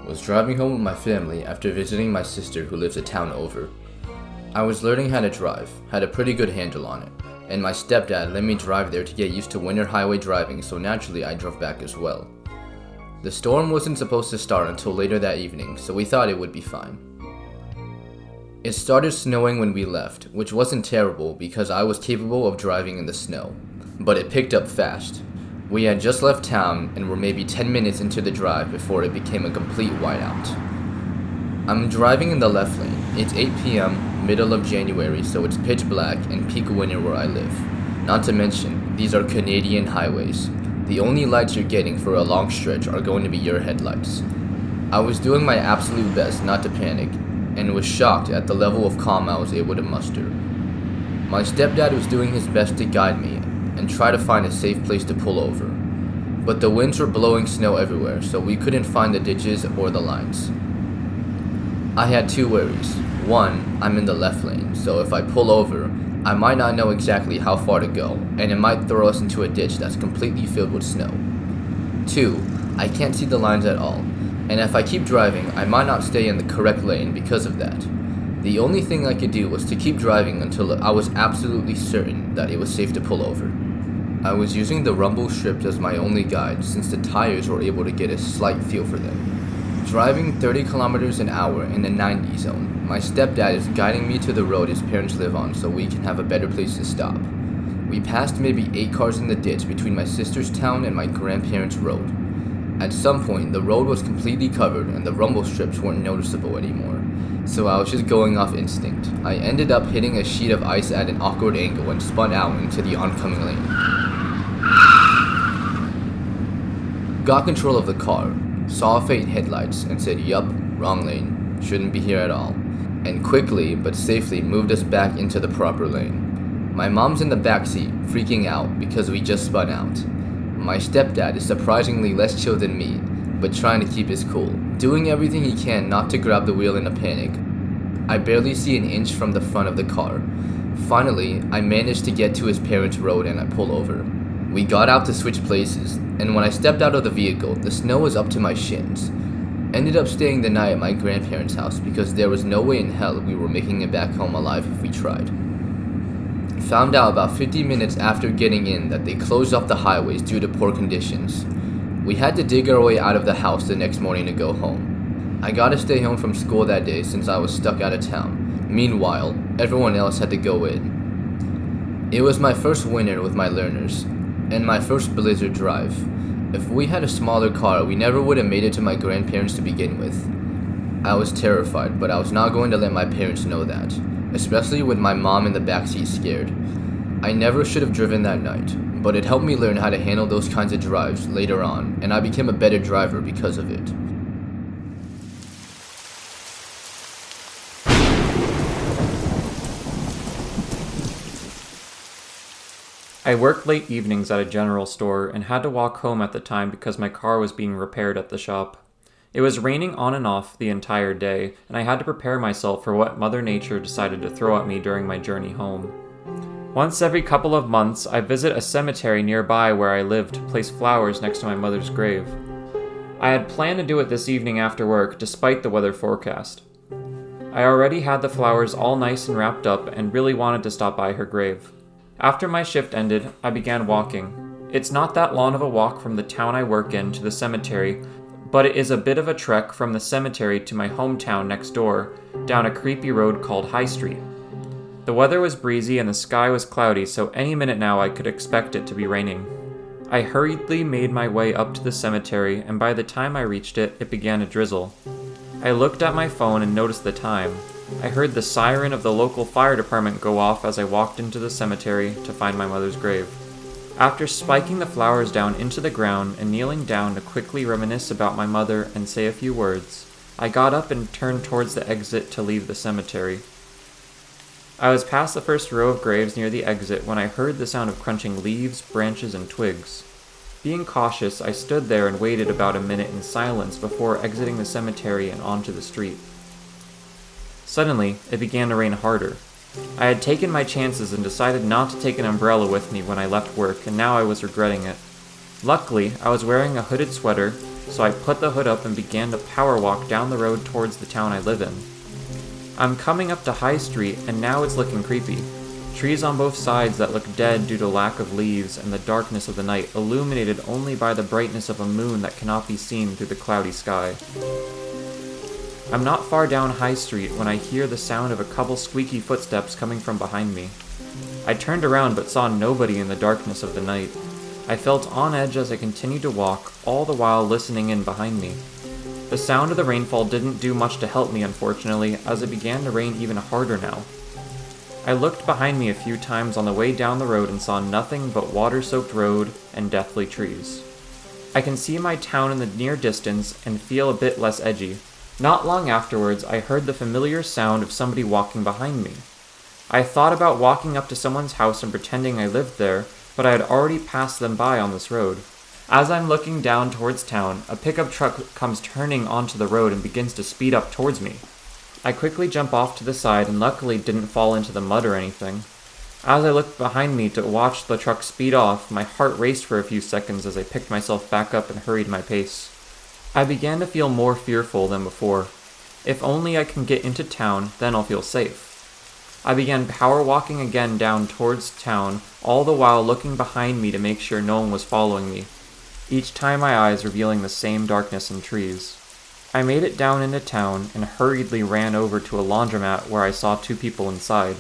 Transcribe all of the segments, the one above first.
was driving home with my family after visiting my sister who lives a town over. I was learning how to drive, had a pretty good handle on it, and my stepdad let me drive there to get used to winter highway driving, so naturally I drove back as well. The storm wasn't supposed to start until later that evening, so we thought it would be fine. It started snowing when we left, which wasn't terrible because I was capable of driving in the snow, but it picked up fast. We had just left town and were maybe 10 minutes into the drive before it became a complete whiteout. I'm driving in the left lane. It's 8 p.m., middle of January, so it's pitch black and peak winter where I live. Not to mention, these are Canadian highways. The only lights you're getting for a long stretch are going to be your headlights. I was doing my absolute best not to panic, and was shocked at the level of calm I was able to muster. My stepdad was doing his best to guide me and try to find a safe place to pull over, but the winds were blowing snow everywhere, so we couldn't find the ditches or the lines. I had two worries. One, I'm in the left lane, so if I pull over, I might not know exactly how far to go, and it might throw us into a ditch that's completely filled with snow. Two, I can't see the lines at all, and if I keep driving, I might not stay in the correct lane because of that. The only thing I could do was to keep driving until I was absolutely certain that it was safe to pull over. I was using the rumble strips as my only guide since the tires were able to get a slight feel for them. Driving 30 kilometers an hour in the 90 zone, my stepdad is guiding me to the road his parents live on so we can have a better place to stop. We passed maybe 8 cars in the ditch between my sister's town and my grandparents' road. At some point, the road was completely covered and the rumble strips weren't noticeable anymore, so I was just going off instinct. I ended up hitting a sheet of ice at an awkward angle and spun out into the oncoming lane. Got control of the car, saw faint headlights, and said, "Yup, wrong lane, shouldn't be here at all," and quickly but safely moved us back into the proper lane. My mom's in the backseat, freaking out because we just spun out. My stepdad is surprisingly less chill than me, but trying to keep his cool, doing everything he can not to grab the wheel in a panic. I barely see an inch from the front of the car. Finally, I managed to get to his parents' road and I pull over. We got out to switch places, and when I stepped out of the vehicle, the snow was up to my shins. Ended up staying the night at my grandparents' house because there was no way in hell we were making it back home alive if we tried. Found out about 50 minutes after getting in that they closed off the highways due to poor conditions. We had to dig our way out of the house the next morning to go home. I got to stay home from school that day since I was stuck out of town. Meanwhile, everyone else had to go in. It was my first winter with my learners, and my first blizzard drive. If we had a smaller car, we never would have made it to my grandparents to begin with. I was terrified, but I was not going to let my parents know that, especially with my mom in the backseat scared. I never should have driven that night, but it helped me learn how to handle those kinds of drives later on, and I became a better driver because of it. I worked late evenings at a general store and had to walk home at the time because my car was being repaired at the shop. It was raining on and off the entire day, and I had to prepare myself for what Mother Nature decided to throw at me during my journey home. Once every couple of months, I visit a cemetery nearby where I live to place flowers next to my mother's grave. I had planned to do it this evening after work, despite the weather forecast. I already had the flowers all nice and wrapped up and really wanted to stop by her grave. After my shift ended, I began walking. It's not that long of a walk from the town I work in to the cemetery, but it is a bit of a trek from the cemetery to my hometown next door, down a creepy road called High Street. The weather was breezy and the sky was cloudy, so any minute now I could expect it to be raining. I hurriedly made my way up to the cemetery, and by the time I reached it, it began to drizzle. I looked at my phone and noticed the time. I heard the siren of the local fire department go off as I walked into the cemetery to find my mother's grave. After spiking the flowers down into the ground and kneeling down to quickly reminisce about my mother and say a few words, I got up and turned towards the exit to leave the cemetery. I was past the first row of graves near the exit when I heard the sound of crunching leaves, branches, and twigs. Being cautious, I stood there and waited about a minute in silence before exiting the cemetery and onto the street. Suddenly, it began to rain harder. I had taken my chances and decided not to take an umbrella with me when I left work, and now I was regretting it. Luckily, I was wearing a hooded sweater, so I put the hood up and began to power walk down the road towards the town I live in. I'm coming up to High Street, and now it's looking creepy. Trees on both sides that look dead due to lack of leaves and the darkness of the night, illuminated only by the brightness of a moon that cannot be seen through the cloudy sky. I'm not far down High Street when I hear the sound of a couple squeaky footsteps coming from behind me. I turned around but saw nobody in the darkness of the night. I felt on edge as I continued to walk, all the while listening in behind me. The sound of the rainfall didn't do much to help me, unfortunately, as it began to rain even harder now. I looked behind me a few times on the way down the road and saw nothing but water-soaked road and deathly trees. I can see my town in the near distance and feel a bit less edgy. Not long afterwards, I heard the familiar sound of somebody walking behind me. I thought about walking up to someone's house and pretending I lived there, but I had already passed them by on this road. As I'm looking down towards town, a pickup truck comes turning onto the road and begins to speed up towards me. I quickly jump off to the side and luckily didn't fall into the mud or anything. As I looked behind me to watch the truck speed off, my heart raced for a few seconds as I picked myself back up and hurried my pace. I began to feel more fearful than before. If only I can get into town, then I'll feel safe. I began power walking again down towards town, all the while looking behind me to make sure no one was following me, each time my eyes revealing the same darkness and trees. I made it down into town and hurriedly ran over to a laundromat where I saw two people inside.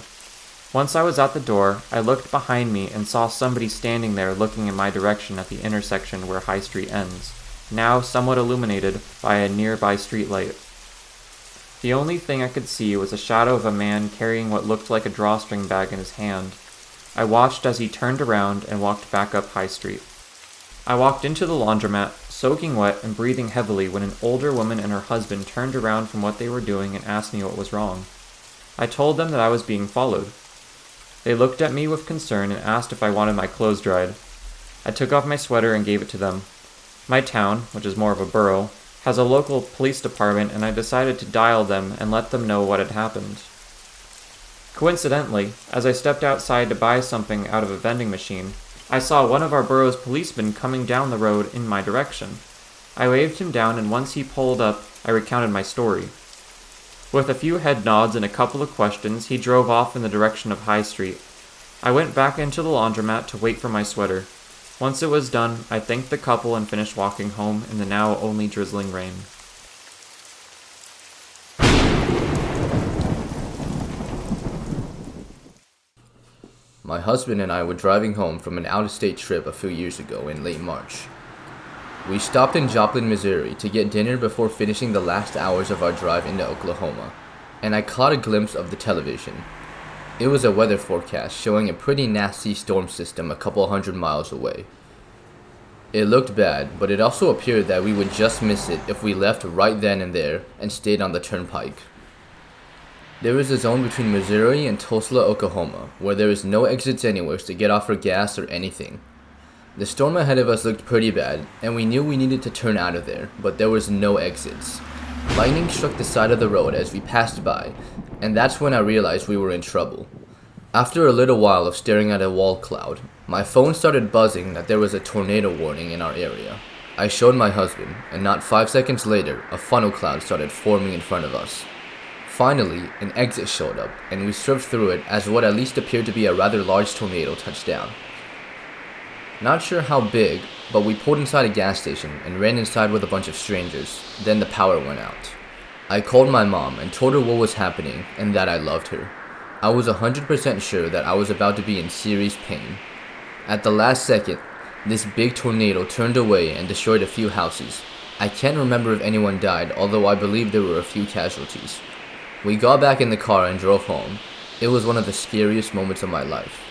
Once I was at the door, I looked behind me and saw somebody standing there looking in my direction at the intersection where High Street ends, now somewhat illuminated by a nearby streetlight. The only thing I could see was a shadow of a man carrying what looked like a drawstring bag in his hand. I watched as he turned around and walked back up High Street. I walked into the laundromat, soaking wet and breathing heavily, when an older woman and her husband turned around from what they were doing and asked me what was wrong. I told them that I was being followed. They looked at me with concern and asked if I wanted my clothes dried. I took off my sweater and gave it to them. My town, which is more of a borough, has a local police department, and I decided to dial them and let them know what had happened. Coincidentally, as I stepped outside to buy something out of a vending machine, I saw one of our borough's policemen coming down the road in my direction. I waved him down, and once he pulled up, I recounted my story. With a few head nods and a couple of questions, he drove off in the direction of High Street. I went back into the laundromat to wait for my sweater. Once it was done, I thanked the couple and finished walking home in the now only drizzling rain. My husband and I were driving home from an out-of-state trip a few years ago in late March. We stopped in Joplin, Missouri to get dinner before finishing the last hours of our drive into Oklahoma, and I caught a glimpse of the television. It was a weather forecast showing a pretty nasty storm system a couple 100 miles away. It looked bad, but it also appeared that we would just miss it if we left right then and there and stayed on the turnpike. There is a zone between Missouri and Tulsa, Oklahoma, where there is no exits anywhere to get off for gas or anything. The storm ahead of us looked pretty bad, and we knew we needed to turn out of there, but there was no exits. Lightning struck the side of the road as we passed by, and that's when I realized we were in trouble. After a little while of staring at a wall cloud, my phone started buzzing that there was a tornado warning in our area. I showed my husband, and not 5 seconds later, a funnel cloud started forming in front of us. Finally, an exit showed up, and we swerved through it as what at least appeared to be a rather large tornado touched down. Not sure how big, but we pulled inside a gas station and ran inside with a bunch of strangers. Then the power went out. I called my mom and told her what was happening and that I loved her. I was 100% sure that I was about to be in serious pain. At the last second, this big tornado turned away and destroyed a few houses. I can't remember if anyone died, although I believe there were a few casualties. We got back in the car and drove home. It was one of the scariest moments of my life.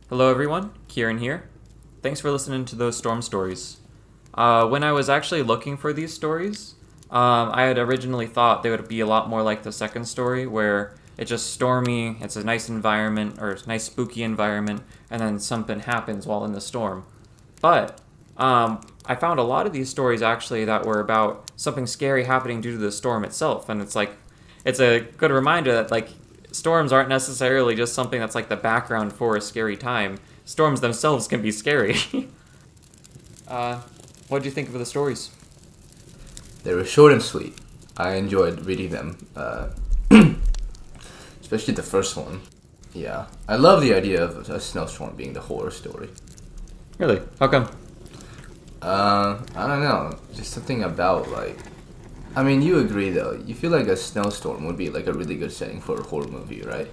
Hello everyone, Kieran here. Thanks for listening to those storm stories. When I was actually looking for these stories, I had originally thought they would be a lot more like the second story, where it's just stormy, it's a nice environment, or a nice spooky environment, and then something happens while in the storm. But I found a lot of these stories actually that were about something scary happening due to the storm itself, and it's a good reminder that storms aren't necessarily just something that's like the background for a scary time. Storms themselves can be scary. What do you think of the stories? They were short and sweet. I enjoyed reading them, especially the first one. Yeah, I love the idea of a snowstorm being the horror story. Really? How come? I don't know. Just something about like. I mean, you agree though. You feel like a snowstorm would be like a really good setting for a horror movie, right?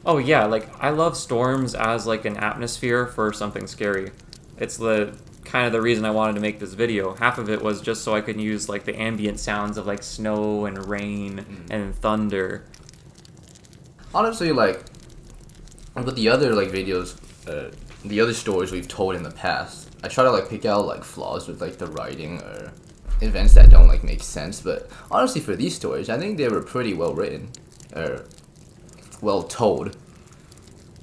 Oh yeah, like I love storms as like an atmosphere for something scary. It's the kind of the reason I wanted to make this video. Half of it was just so I could use like the ambient sounds of like snow and rain and thunder. Honestly, like, with the other like videos, the other stories we've told in the past, I try to like pick out like flaws with like the writing or events that don't like make sense. But honestly, for these stories, I think they were pretty well written or well told.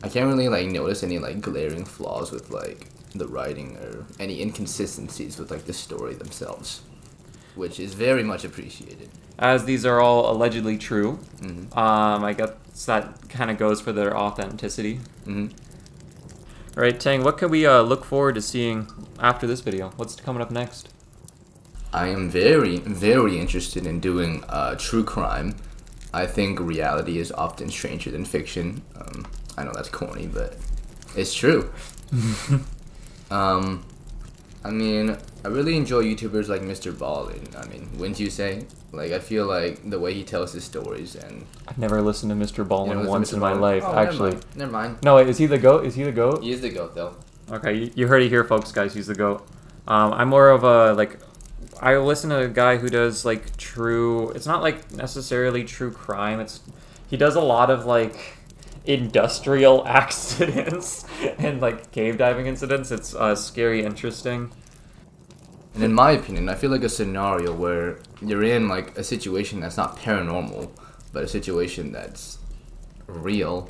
I can't really like notice any like glaring flaws with like the writing or any inconsistencies with like the story themselves, which is very much appreciated. As these are all allegedly true, I guess that kind of goes for their authenticity. All right, Tang, what can we look forward to seeing after this video? What's coming up next? I am very, very interested in doing true crime. I think reality is often stranger than fiction. I know that's corny, but it's true. I mean, I really enjoy YouTubers like Mr. Ballin. I mean, wouldn't you say? Like, I feel like the way he tells his stories and... I've never listened to Mr. Ballin once in my Ballin? life, Oh, actually. Never mind. No, wait, is he the GOAT? Is he the GOAT? He is the GOAT, though. Okay, you heard it here, folks, guys. He's the GOAT. I'm more of a, like... I listen to a guy who does, like, true... It's not, like, necessarily true crime. He does a lot of, like... industrial accidents and like cave diving incidents. It's scary, interesting. And in my opinion, I feel like a scenario where you're in like a situation that's not paranormal, but a situation that's real,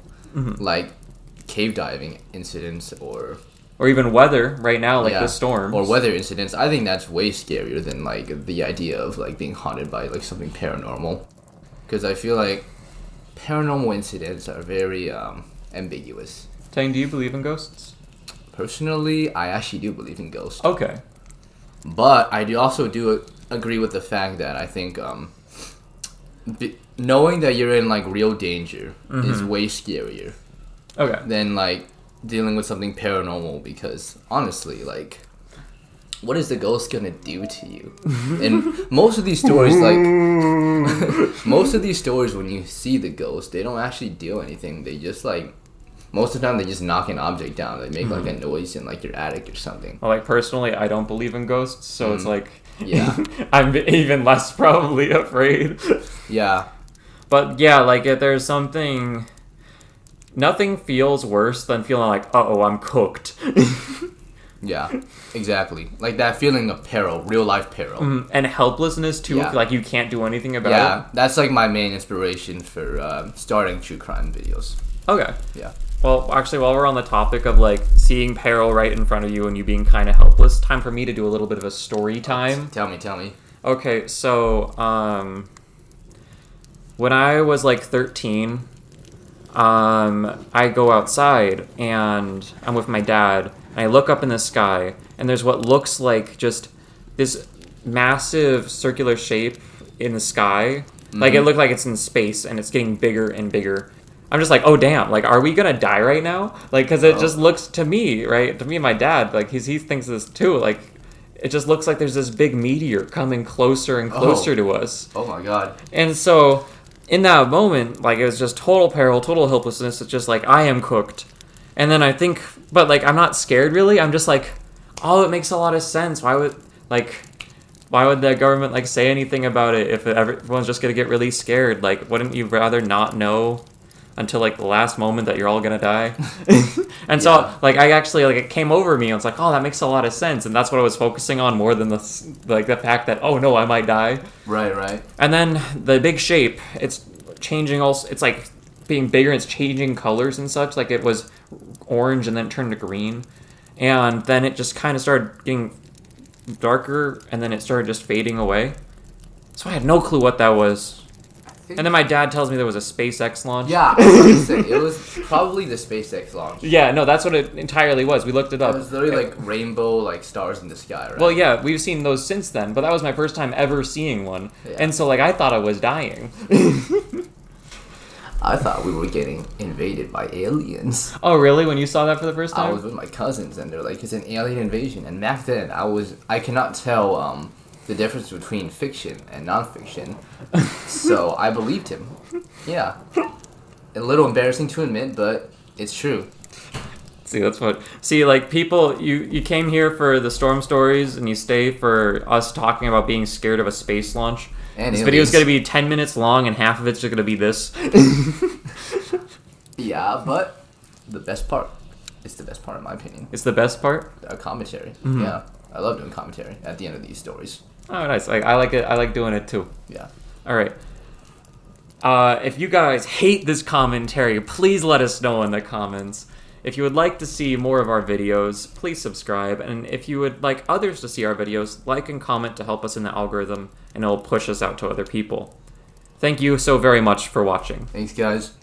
like cave diving incidents or even weather right now, like the storms. Or weather incidents. I think that's way scarier than like the idea of like being haunted by like something paranormal. Because I feel like paranormal incidents are very ambiguous. Tang, do you believe in ghosts? Personally, I actually do believe in ghosts. Okay. But I also agree with the fact that I think knowing that you're in like real danger is way scarier. Okay. Than like dealing with something paranormal, because honestly, like, what is the ghost gonna do to you? And most of these stories, like, most of these stories, when you see the ghost, they don't actually do anything. They just, like, most of the time, they just knock an object down. They make, like, a noise in, like, your attic or something. Well, like, personally, I don't believe in ghosts, so it's like, yeah, I'm even less probably afraid. Yeah. But, yeah, like, if there's something... Nothing feels worse than feeling like, uh-oh, I'm cooked. Yeah, exactly. Like that feeling of peril, real life peril. And helplessness, too. Yeah. Like, you can't do anything about it. Yeah, that's like my main inspiration for starting true crime videos. Okay. Yeah. Well, actually, while we're on the topic of, like, seeing peril right in front of you and you being kind of helpless, time for me to do a little bit of a story time. Tell me. Okay, so, when I was, like, 13... I go outside and I'm with my dad and I look up in the sky and there's what looks like just this massive circular shape in the sky. Like it looked like it's in space and it's getting bigger and bigger. I'm just like, oh damn, like are we gonna die right now? Like, cause it just looks to me, right? To me and my dad, like he thinks this too, like it just looks like there's this big meteor coming closer and closer to us. Oh my god. And so in that moment, like, it was just total peril, total helplessness. It's just like, I am cooked. And then I think, but, like, I'm not scared, really. I'm just like, oh, it makes a lot of sense. Why would the government, like, say anything about it if everyone's just going to get really scared? Like, wouldn't you rather not know until, like, the last moment that you're all going to die? And so, like, I actually, like, it came over me. I was like, oh, that makes a lot of sense. And that's what I was focusing on more than the fact that, oh, no, I might die. Right. And then the big shape, it's changing also. It's, like, being bigger. It's changing colors and such. Like, it was orange and then it turned to green. And then it just kind of started getting darker and then it started just fading away. So I had no clue what that was. And then my dad tells me there was a SpaceX launch. Yeah, I was going to say, it was probably the SpaceX launch. Yeah, no, that's what it entirely was. We looked it up. It was literally like rainbow, like stars in the sky, right? Well, yeah, we've seen those since then, but that was my first time ever seeing one. Yeah. And so, like, I thought I was dying. I thought we were getting invaded by aliens. Oh, really? When you saw that for the first time? I was with my cousins, and they're like, it's an alien invasion. And back then, I cannot tell the difference between fiction and nonfiction. So I believed him. Yeah. A little embarrassing to admit, but it's true. See, like, people, you came here for the storm stories, and you stay for us talking about being scared of a space launch. And this aliens. video is going to be 10 minutes long, and half of it's just going to be this. Yeah, but the best part. It's the best part, in my opinion. It's the best part? Commentary. Mm-hmm. Yeah. I love doing commentary at the end of these stories. Oh, nice. I like it. I like doing it, too. Yeah. All right. If you guys hate this commentary, please let us know in the comments. If you would like to see more of our videos, please subscribe. And if you would like others to see our videos, like and comment to help us in the algorithm, and it will push us out to other people. Thank you so very much for watching. Thanks, guys.